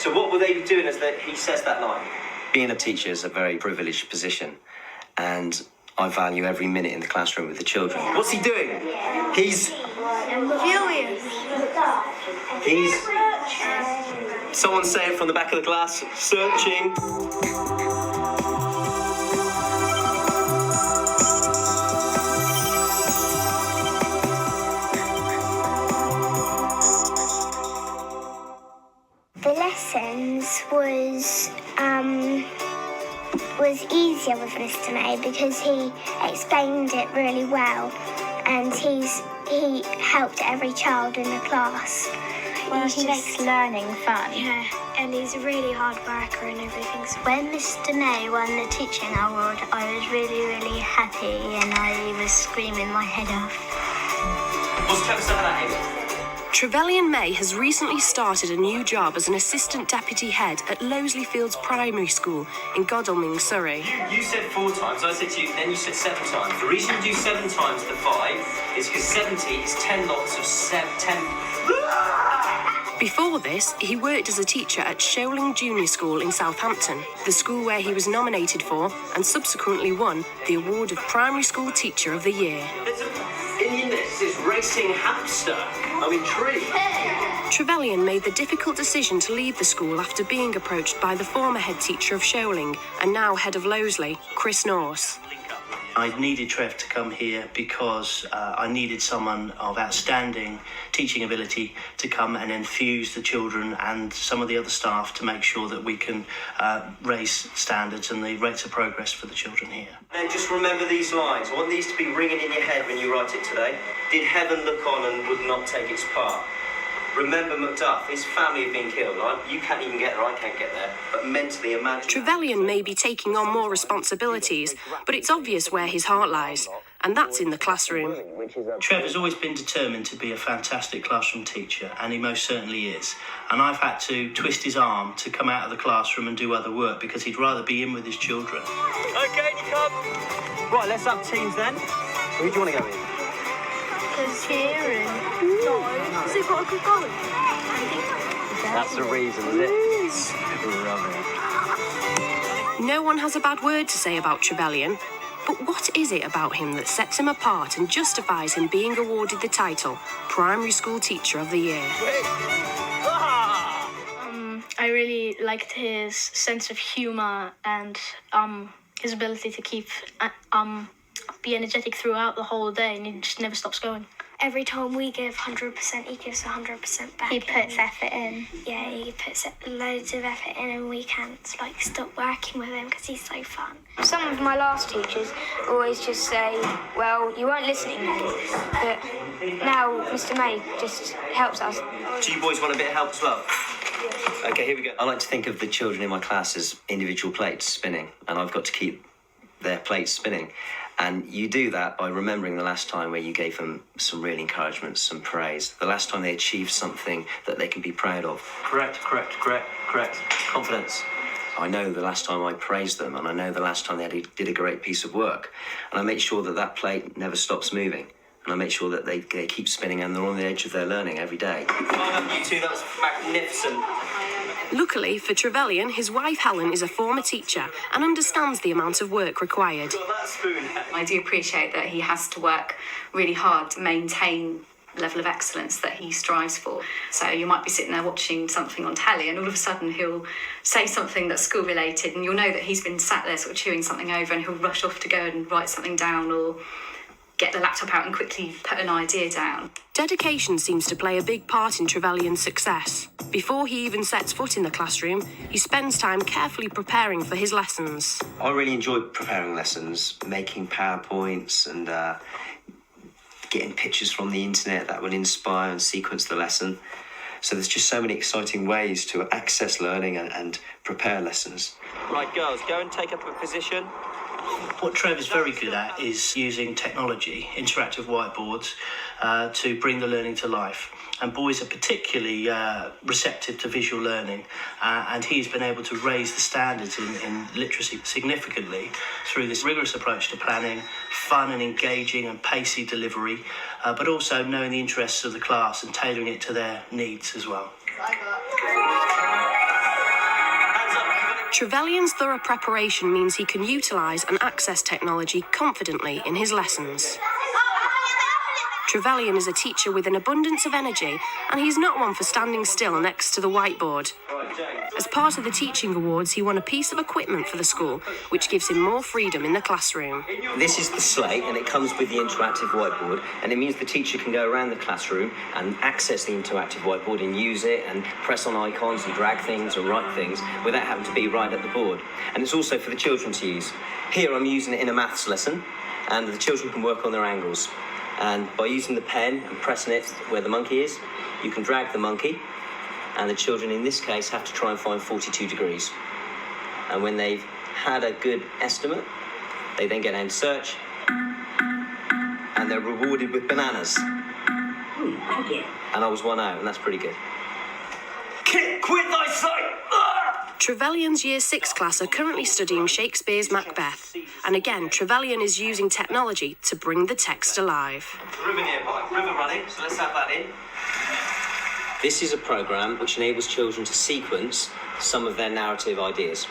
So what will they be doing as he says that line? Being a teacher is a very privileged position, and I value every minute in the classroom with the children. What's he doing? He's... Furious. He's... Someone say it from the back of the class. Searching. The lessons was easier with Mr. May because he explained it really well, and he helped every child in the class. Well, he makes learning fun. Yeah, and he's a really hard worker and everything. So when Mr. May won the teaching award, I was really, really happy, and I was screaming my head off. What's Trevor saying about him? Trevelyan May has recently started a new job as an assistant deputy head at Loseley Fields Primary School in Godalming, Surrey. You said 4 times, I said to you, then you said 7 times. The reason you do 7 times the 5 is because 70 is 10 lots of 10... Before this, he worked as a teacher at Sholing Junior School in Southampton, the school where he was nominated for and subsequently won the award of Primary School Teacher of the Year. In this is racing hamster. I'm intrigued. Trevelyan made the difficult decision to leave the school after being approached by the former head teacher of Sholing and now head of Loseley, Chris Norse. I needed Trev to come here because I needed someone of outstanding teaching ability to come and infuse the children and some of the other staff to make sure that we can raise standards and the rates of progress for the children here. And just remember these lines. I want these to be ringing in your head when you write it today. Did heaven look on and would not take its part? Remember Macduff, his family have been killed. You can't even get there, I can't get there. But mentally imagine... Trevelyan may be taking on more responsibilities, but it's obvious where his heart lies, and that's in the classroom. Trev has always been determined to be a fantastic classroom teacher, and he most certainly is. And I've had to twist his arm to come out of the classroom and do other work because he'd rather be in with his children. OK, you come. Right, let's have teams then. Who do you want to go with? Kieran. No, has he got a good goal? That's the reason, is it? Rubbish. No one has a bad word to say about Trevelyan, but what is it about him that sets him apart and justifies him being awarded the title Primary School Teacher of the Year? I really liked his sense of humour and his ability to keep be energetic throughout the whole day, and he just never stops going. Every time we give 100%, he gives 100% back. He puts effort in. Yeah, he puts loads of effort in, and we can't stop working with him because he's so fun. Some of my last teachers always just say, well, you weren't listening then. But now Mr. May just helps us. Do you boys want a bit of help as well? OK, here we go. I like to think of the children in my class as individual plates spinning, and I've got to keep their plates spinning. And you do that by remembering the last time where you gave them some real encouragement, some praise. The last time they achieved something that they can be proud of. Correct. Confidence. I know the last time I praised them, and I know the last time they did a great piece of work. And I make sure that that plate never stops moving. And I make sure that they keep spinning and they're on the edge of their learning every day. Well done, you two. That was magnificent. Luckily for Trevelyan, his wife Helen is a former teacher and understands the amount of work required. Got that spoon. I do appreciate that he has to work really hard to maintain the level of excellence that he strives for. So you might be sitting there watching something on telly and all of a sudden he'll say something that's school related and you'll know that he's been sat there sort of chewing something over and he'll rush off to go and write something down or get the laptop out and quickly put an idea down. Dedication seems to play a big part in Trevelyan's success. Before he even sets foot in the classroom, he spends time carefully preparing for his lessons. I really enjoy preparing lessons, making PowerPoints and getting pictures from the internet that would inspire and sequence the lesson. So there's just so many exciting ways to access learning and prepare lessons. Right, girls, go and take up a position. What Trev is very good at is using technology, interactive whiteboards, to bring the learning to life. And boys are particularly receptive to visual learning, and he's been able to raise the standards in literacy significantly through this rigorous approach to planning, fun and engaging and pacey delivery, but also knowing the interests of the class and tailoring it to their needs as well. Trevelyan's thorough preparation means he can utilise and access technology confidently in his lessons. Trevelyan is a teacher with an abundance of energy, and he's not one for standing still next to the whiteboard. As part of the Teaching Awards, he won a piece of equipment for the school, which gives him more freedom in the classroom. This is the slate, and it comes with the interactive whiteboard, and it means the teacher can go around the classroom and access the interactive whiteboard and use it and press on icons and drag things and write things without having to be right at the board. And it's also for the children to use. Here I'm using it in a maths lesson, and the children can work on their angles. And by using the pen and pressing it where the monkey is, you can drag the monkey, and the children in this case have to try and find 42 degrees. And when they've had a good estimate, they then get down to search, and they're rewarded with bananas. Thank you. And I was one out, and that's pretty good. Quit thy sight! Trevelyan's Year 6 class are currently studying Shakespeare's Macbeth, and again, Trevelyan is using technology to bring the text alive. River nearby, river running, so let's have that in. This is a programme which enables children to sequence some of their narrative ideas.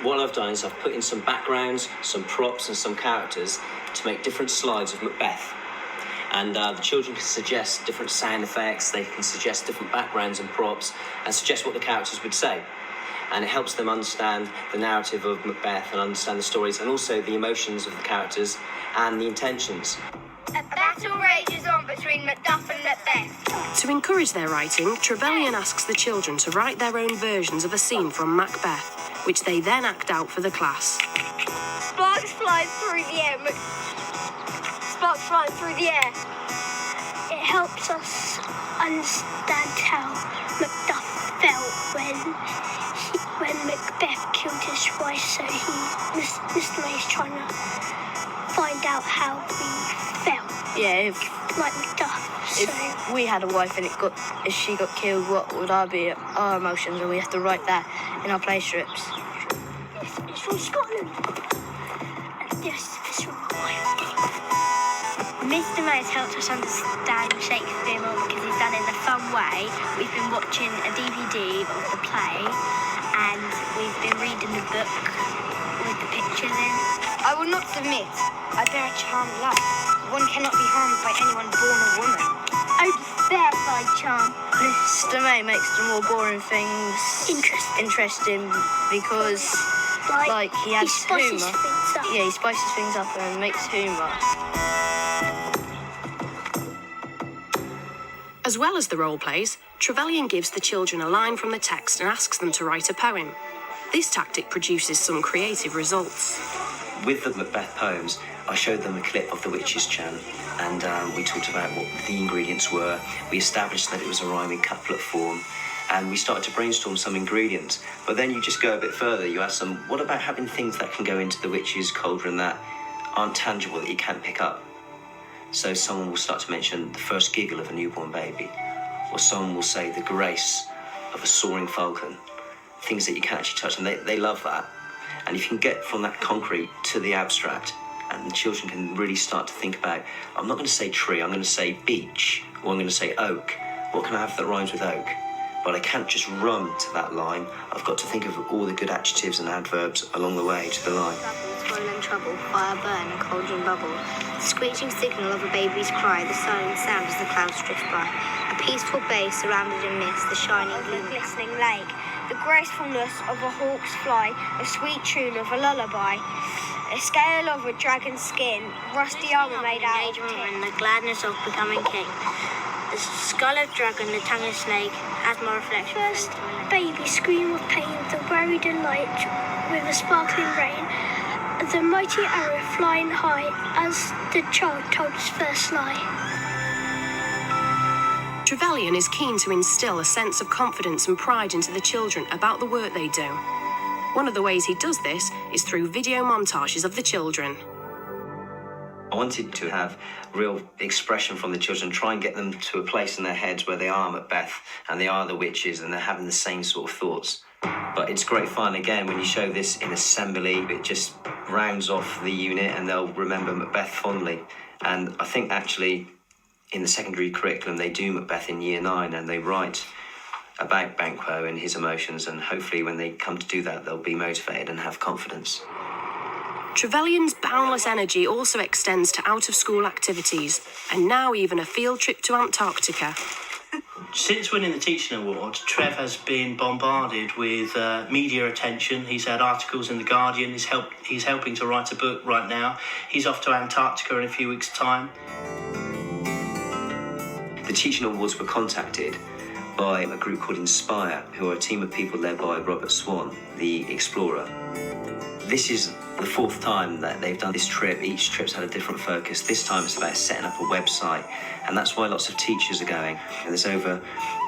What I've done is I've put in some backgrounds, some props and some characters to make different slides of Macbeth. And the children can suggest different sound effects, they can suggest different backgrounds and props, and suggest what the characters would say. And it helps them understand the narrative of Macbeth and understand the stories and also the emotions of the characters and the intentions. A battle rages on between Macduff and Macbeth. To encourage their writing, Trevelyan asks the children to write their own versions of a scene from Macbeth, which they then act out for the class. Sparks fly through the air. Sparks fly through the air. It helps us understand how Macduff felt when Macbeth killed his wife, so Mr. May's trying to find out how we felt. Yeah, Like Macduff. if we had a wife and if she got killed, what would our emotions? And we have to write that in our play strips. It's from Scotland. And this is from Wales. Mr. May has helped us understand Shakespeare more because he's done it in a fun way. We've been watching a DVD of the play and we've been reading the book with the pictures in. I will not submit. I bear a charmed life. One cannot be harmed by anyone born a woman. Only fair by charm. Mr. May makes the more boring things interesting because like he has spices humour. things up. Yeah, he spices things up and makes humour. As well as the role plays, Trevelyan gives the children a line from the text and asks them to write a poem. This tactic produces some creative results. With the Macbeth poems, I showed them a clip of the witch's chant, and we talked about what the ingredients were. We established that it was a rhyming couplet form, and we started to brainstorm some ingredients. But then you just go a bit further. You ask them, what about having things that can go into the witch's cauldron that aren't tangible, that you can't pick up? So someone will start to mention the first giggle of a newborn baby, or someone will say the grace of a soaring falcon, things that you can't actually touch, and they love that. And if you can get from that concrete to the abstract, and the children can really start to think about, I'm not going to say tree, I'm going to say beech, or I'm going to say oak. What can I have that rhymes with oak? But I can't just run to that line. I've got to think of all the good adjectives and adverbs along the way to the line. Toil and trouble, fire burn, cauldron bubble. The screeching signal of a baby's cry, the silent sound as the clouds drift by. A peaceful bay surrounded in mist, the shining gleam, Glistening lake. The gracefulness of a hawk's fly, a sweet tune of a lullaby. A scale of a dragon's skin, rusty armor made out of tin. and the gladness of becoming king. The skull of dragon, the tongue of snake, as my reflection. First baby scream of pain, the weary delight with a sparkling rain. The mighty arrow flying high as the child told his first lie. Trevelyan is keen to instill a sense of confidence and pride into the children about the work they do. One of the ways he does this is through video montages of the children. I wanted to have real expression from the children, try and get them to a place in their heads where they are Macbeth and they are the witches and they're having the same sort of thoughts. But it's great fun, again, when you show this in assembly, it just rounds off the unit and they'll remember Macbeth fondly. And I think actually in the secondary curriculum they do Macbeth in Year 9 and they write about Banquo and his emotions, and hopefully when they come to do that, they'll be motivated and have confidence. Trevelyan's boundless energy also extends to out-of-school activities, and now even a field trip to Antarctica. Since winning the Teaching Award, Trev has been bombarded with media attention. He's had articles in The Guardian. He's helping to write a book right now. He's off to Antarctica in a few weeks' time. The Teaching Awards were contacted by a group called Inspire, who are a team of people led by Robert Swan, the explorer. This is the fourth time that they've done this trip. Each trip's had a different focus. This time it's about setting up a website, and that's why lots of teachers are going. And there's over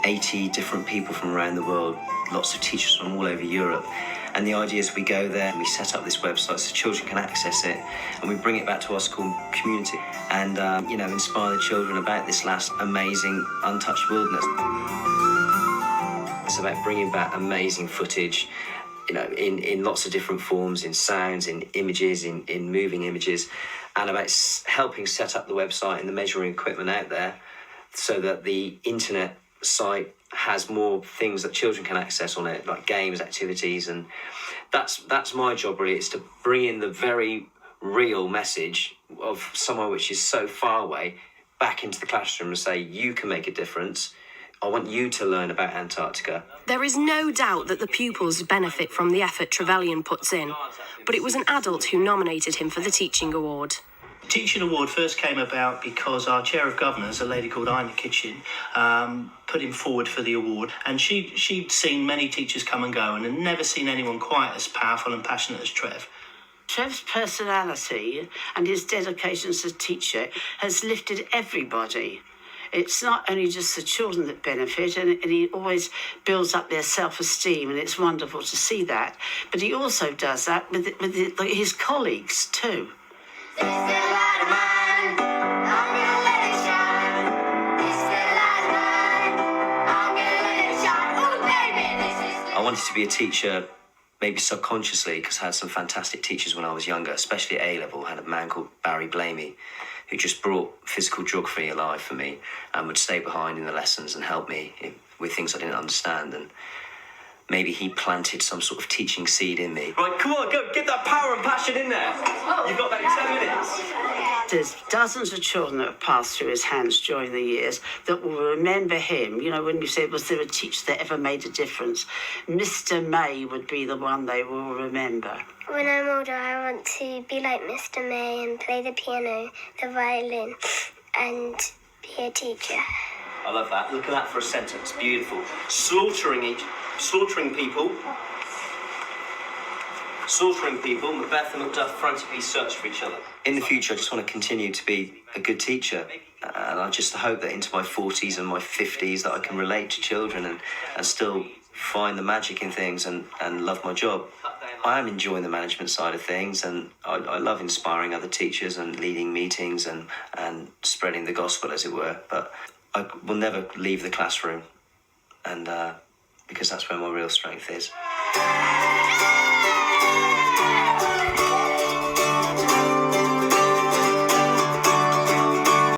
80 different people from around the world, lots of teachers from all over Europe. And the idea is we go there and we set up this website so children can access it, and we bring it back to our school community and, inspire the children about this last amazing untouched wilderness. It's about bringing back amazing footage, in lots of different forms, in sounds, in images, in moving images, and about helping set up the website and the measuring equipment out there so that the internet site has more things that children can access on it, like games, activities, and that's my job really. It's to bring in the very real message of somewhere which is so far away back into the classroom and say, you can make a difference. I want you to learn about Antarctica. There is no doubt that the pupils benefit from the effort Trevelyan puts in, but it was an adult who nominated him for the Teaching Award. The Teaching Award first came about because our Chair of Governors, a lady called Ina Kitchen, put him forward for the award, and she'd seen many teachers come and go and had never seen anyone quite as powerful and passionate as Trev. Trev's personality and his dedication as a teacher has lifted everybody. It's not only just the children that benefit, and he always builds up their self-esteem, and it's wonderful to see that. But he also does that with his colleagues too. I wanted to be a teacher, maybe subconsciously, because I had some fantastic teachers when I was younger, especially at A-level. I had a man called Barry Blamey, who just brought physical geography alive for me and would stay behind in the lessons and help me with things I didn't understand. And maybe he planted some sort of teaching seed in me. Right, come on, go, get that power and passion in there. You've got about 10 minutes. There's dozens of children that have passed through his hands during the years that will remember him. When you said, was there a teacher that ever made a difference? Mr. May would be the one they will remember. When I'm older, I want to be like Mr. May and play the piano, the violin, and be a teacher. I love that. Look at that for a sentence. Beautiful. Slaughtering people. Macbeth and Macduff frantically search for each other. In the future, I just want to continue to be a good teacher. And I just hope that into my 40s and my 50s that I can relate to children and still find the magic in things and love my job. I am enjoying the management side of things, and I love inspiring other teachers and leading meetings and spreading the gospel, as it were. But I will never leave the classroom, and because that's where my real strength is.